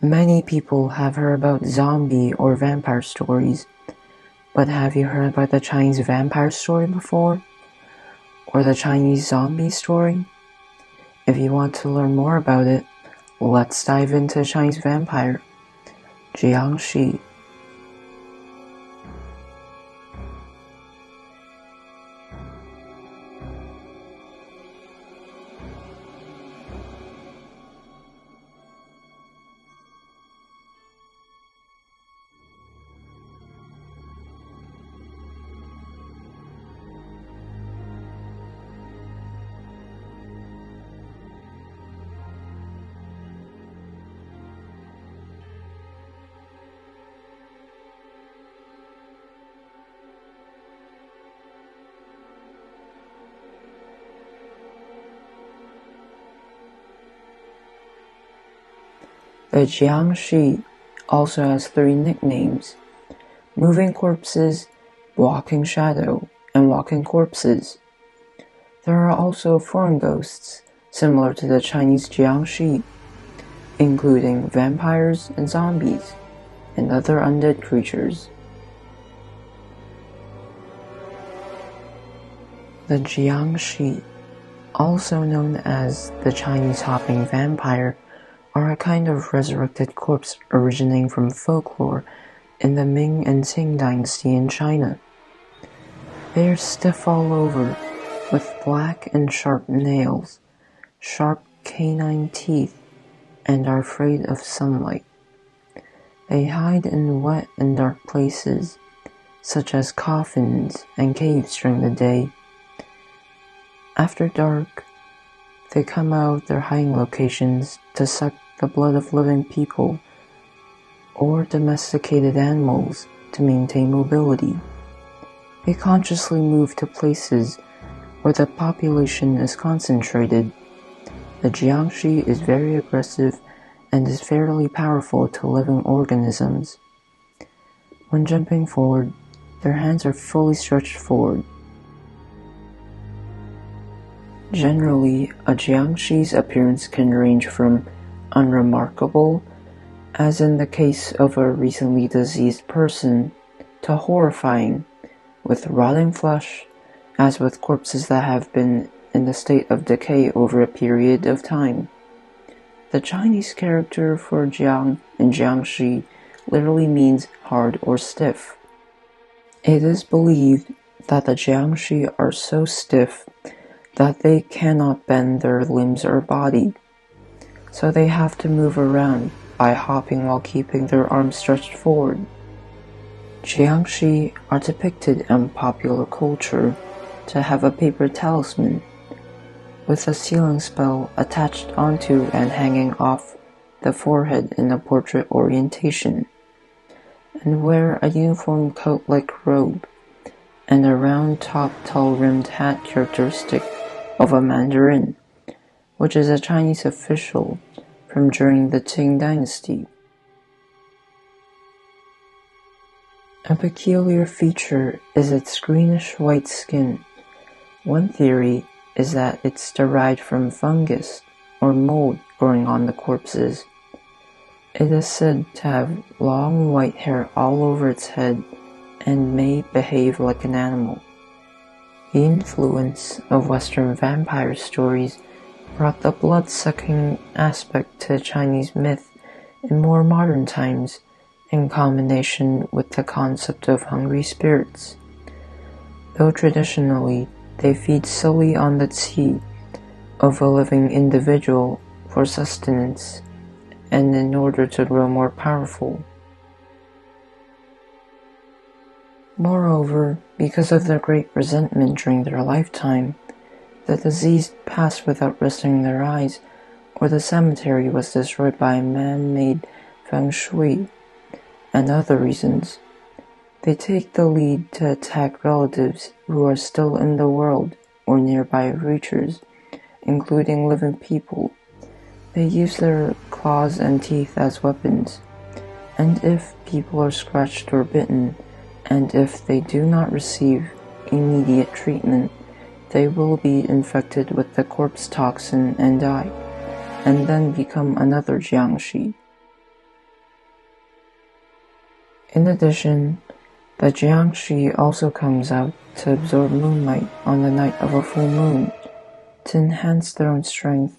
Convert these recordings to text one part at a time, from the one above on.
Many people have heard about zombie or vampire stories, but have you heard about the Chinese vampire story before? Or the Chinese zombie story? If you want to learn more about it, let's dive into Chinese vampire Jiangshi. The Jiangshi also has 3 nicknames: moving corpses, walking shadow, and walking corpses. There are also foreign ghosts similar to the Chinese Jiangshi, including vampires and zombies, and other undead creatures. The Jiangshi, also known as the Chinese Hopping Vampire, are a kind of resurrected corpse originating from folklore in the Ming and Qing dynasty in China. They are stiff all over, with black and sharp nails, sharp canine teeth, and are afraid of sunlight. They hide in wet and dark places, such as coffins and caves during the day. After dark, they come out of their hiding locations to suck the blood of living people or domesticated animals to maintain mobility. They consciously move to places where the population is concentrated. The Jiangshi is very aggressive and is fairly powerful to living organisms. When jumping forward, their hands are fully stretched forward. Generally, a Jiangshi's appearance can range from unremarkable, as in the case of a recently deceased person, to horrifying, with rotting flesh, as with corpses that have been in a state of decay over a period of time. The Chinese character for Jiang in Jiangshi literally means hard or stiff. It is believed that the Jiangshi are so stiff that they cannot bend their limbs or body, so they have to move around by hopping while keeping their arms stretched forward. Jiangshi are depicted in popular culture to have a paper talisman with a sealing spell attached onto and hanging off the forehead in a portrait orientation, and wear a uniform coat-like robe and a round-top tall-rimmed hat characteristic of a mandarin, which is a Chinese official from during the Qing dynasty. A peculiar feature is its greenish-white skin. One theory is that it's derived from fungus or mold growing on the corpses. It is said to have long white hair all over its head and may behave like an animal. The influence of Western vampire stories brought the blood-sucking aspect to Chinese myth in more modern times, in combination with the concept of hungry spirits. Though traditionally they feed solely on the qi of a living individual for sustenance and in order to grow more powerful. Moreover, because of their great resentment during their lifetime, the deceased passed without resting their eyes, or the cemetery was destroyed by man-made feng shui, and other reasons. They take the lead to attack relatives who are still in the world or nearby creatures, including living people. They use their claws and teeth as weapons, and if people are scratched or bitten, and if they do not receive immediate treatment, they will be infected with the corpse toxin and die, and then become another Jiangshi. In addition, the Jiangshi also comes out to absorb moonlight on the night of a full moon to enhance their own strength,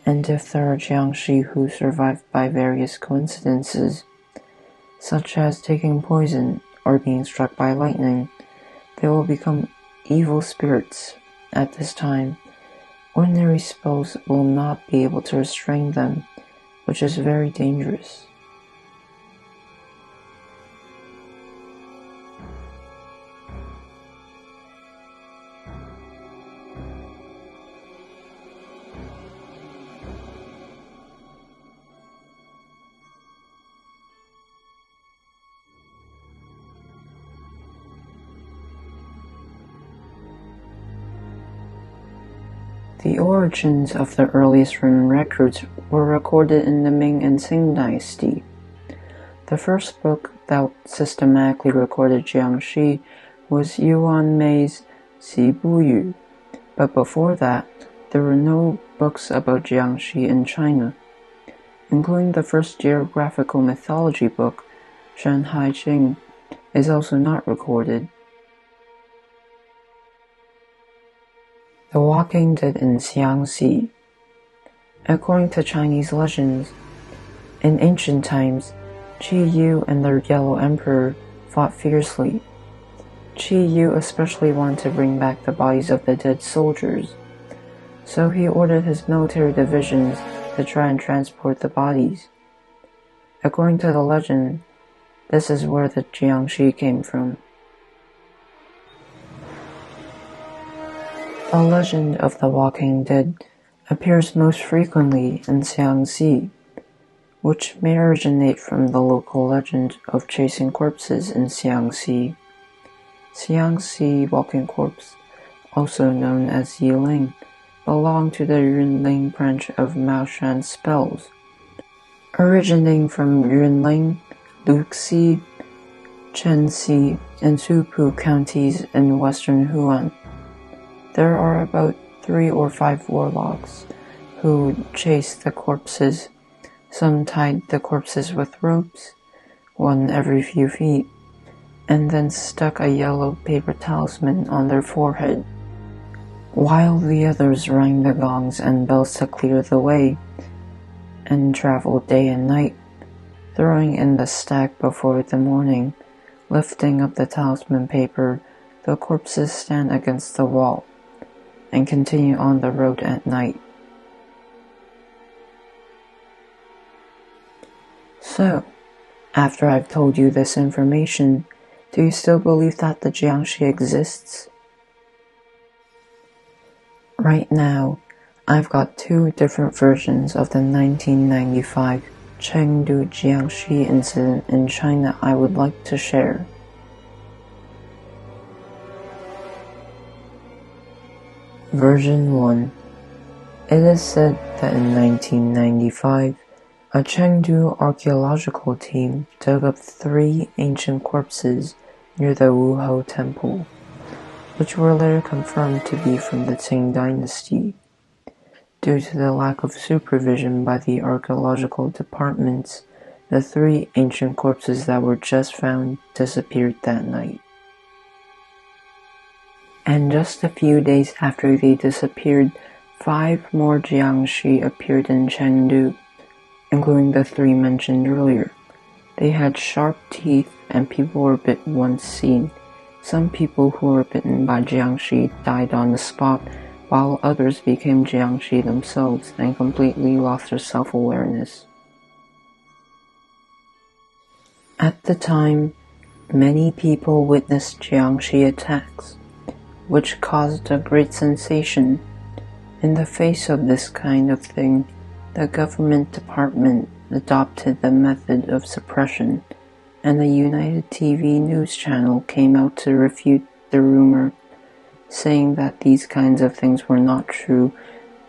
and if there are Jiangshi who survive by various coincidences, such as taking poison or being struck by lightning, they will become evil spirits at this time. Ordinary spells will not be able to restrain them, which is very dangerous. The origins of the earliest written records were recorded in the Ming and Qing dynasty. The first book that systematically recorded Jiangshi was Yuan Mei's Xi Bu Yu, but before that, there were no books about Jiangshi in China, including the first geographical mythology book, Shanhai Jing, is also not recorded. The Walking Dead in Jiangshi. According to Chinese legends, in ancient times, Qi Yu and the Yellow Emperor fought fiercely. Qi Yu especially wanted to bring back the bodies of the dead soldiers, so he ordered his military divisions to try and transport the bodies. According to the legend, this is where the Jiangshi came from. The legend of the Walking Dead appears most frequently in Jiangxi, which may originate from the local legend of chasing corpses in Jiangxi. Jiangxi walking corpse, also known as Yiling, belong to the Yunling branch of Maoshan spells, originating from Yunling, Luxi, Chenxi, and Supu counties in western Hunan. There are about 3 or 5 warlocks who chase the corpses. Some tied the corpses with ropes, one every few feet, and then stuck a yellow paper talisman on their forehead, while the others rang the gongs and bells to clear the way, and traveled day and night, throwing in the stack before the morning. Lifting up the talisman paper, the corpses stand against the wall and continue on the road at night. So, after I've told you this information, do you still believe that the Jiangshi exists? Right now, I've got 2 different versions of the 1995 Chengdu Jiangshi incident in China I would like to share. Version 1. It is said that in 1995, a Chengdu archaeological team dug up 3 ancient corpses near the Wuhou Temple, which were later confirmed to be from the Qing dynasty. Due to the lack of supervision by the archaeological departments, the 3 ancient corpses that were just found disappeared that night. And just a few days after they disappeared, 5 more Jiangshi appeared in Chengdu, including the 3 mentioned earlier. They had sharp teeth and people were bit once seen. Some people who were bitten by Jiangshi died on the spot, while others became Jiangshi themselves and completely lost their self-awareness. At the time, many people witnessed Jiangshi attacks, which caused a great sensation. In the face of this kind of thing, the government department adopted the method of suppression, and the United TV news channel came out to refute the rumor, saying that these kinds of things were not true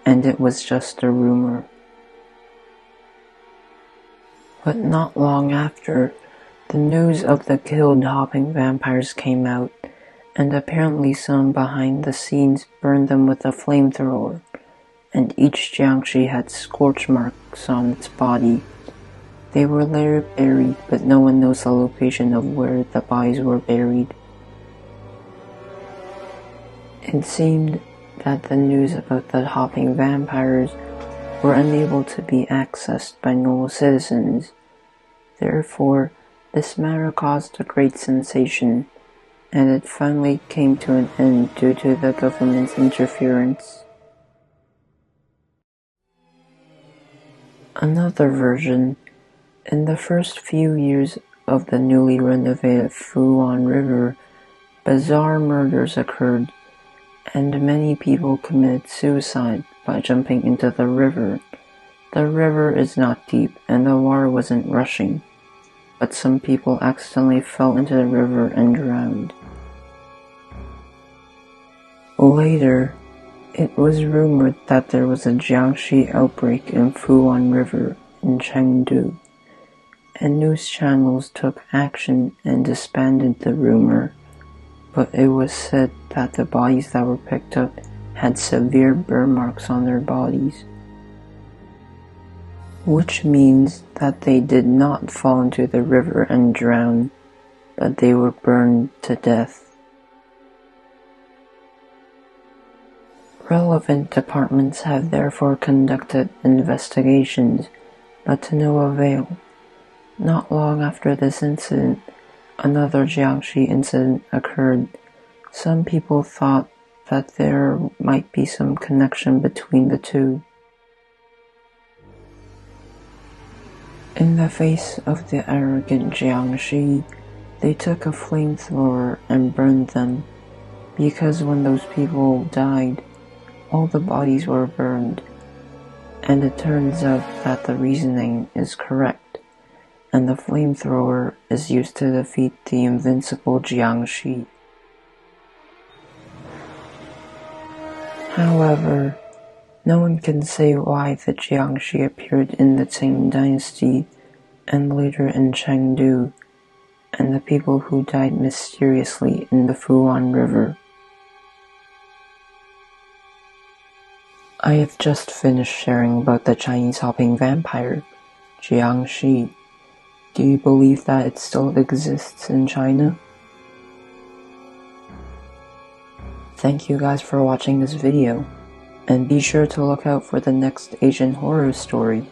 and it was just a rumor. But not long after, the news of the killed hopping vampires came out, and apparently someone behind the scenes burned them with a flamethrower, and each Jiangshi had scorch marks on its body. They were later buried, but no one knows the location of where the bodies were buried. It seemed that the news about the hopping vampires were unable to be accessed by normal citizens. Therefore, this matter caused a great sensation, and it finally came to an end due to the government's interference. Another version. In the first few years of the newly renovated Fuan River, bizarre murders occurred, and many people committed suicide by jumping into the river. The river is not deep, and the water wasn't rushing, but some people accidentally fell into the river and drowned. Later, it was rumored that there was a Jiangshi outbreak in Fuan River in Chengdu, and news channels took action and disbanded the rumor, but it was said that the bodies that were picked up had severe burn marks on their bodies, which means that they did not fall into the river and drown, but they were burned to death. Relevant departments have therefore conducted investigations, but to no avail. Not long after this incident, another Jiangshi incident occurred. Some people thought that there might be some connection between the two. In the face of the arrogant Jiangshi, they took a flamethrower and burned them, because when those people died, all the bodies were burned, and it turns out that the reasoning is correct, and the flamethrower is used to defeat the invincible Jiangshi. However, no one can say why the Jiangshi appeared in the Qing dynasty and later in Chengdu, and the people who died mysteriously in the Fuan River. I have just finished sharing about the Chinese hopping vampire, Jiangshi. Do you believe that it still exists in China? Thank you guys for watching this video, and be sure to look out for the next Asian horror story.